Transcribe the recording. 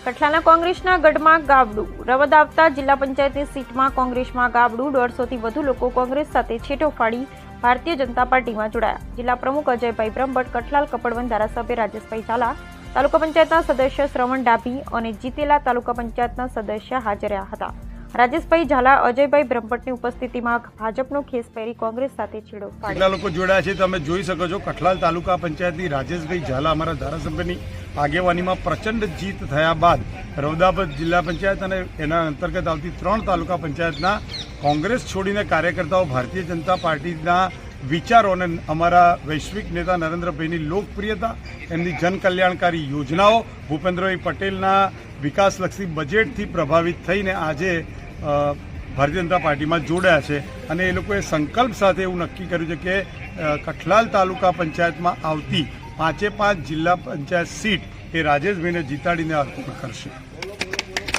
કઠલાના કોંગ્રેસના ગઢમાં ગાબડું રવદાવતા જિલ્લા પંચાયતની સીટમાં કોંગ્રેસમાં ગાબડું 150થી વધુ લોકો કોંગ્રેસ સાથે છેટો ફાડી ભારતીય જનતા પાર્ટીમાં જોડાયા। જિલ્લા પ્રમુખ અજયભાઈ બ્રહ્મભટ્ટ, કઠલાલ કપડવંત ધારાસભ્ય રાજેશભાઈ ઝાલા, તાલુકા પંચાયતના સદસ્ય શ્રવણ ડાભી અને જીતેલા તાલુકા પંચાયતના સદસ્ય હાજર રહ્યા હતા। રાજેશભાઈ ઝાલા, અજયભાઈ બ્રહ્મભટ્ટની ઉપસ્થિતિમાં ભાજપનો ખેસ પહેરી કોંગ્રેસ સાથે છેડો ફાડ્યો। કેટલા લોકો જોડાયા છે તમે જોઈ શકો છો। કઠલાલ તાલુકા પંચાયતની રાજેશભાઈ ઝાલા અમારા ધારાસભ્યની આગેવાનીમાં પ્રચંડ જીત થયા બાદ રૌદાબાદ જિલ્લા પંચાયત અને એના અંતર્ગત આવતી 3 તાલુકા પંચાયતના કોંગ્રેસ છોડીને કાર્યકર્તાઓ ભારતીય જનતા પાર્ટીના વિચારો અને અમારા વૈશ્વિક નેતા નરેન્દ્રભાઈની લોકપ્રિયતા, એમની જનકલ્યાણકારી યોજનાઓ, ભૂપેન્દ્રભાઈ પટેલના વિકાસલક્ષી બજેટથી પ્રભાવિત થઈને આજે ભારતીય જનતા પાર્ટીમાં જોડાયા છે અને એ લોકોએ સંકલ્પ સાથે એવું નક્કી કર્યું છે કે કઠલાલ તાલુકા પંચાયતમાં આવતી 5 જિલ્લા પંચાયત સીટ એ રાજેશભાઈને જીતાડીને અર્પણ કરશે।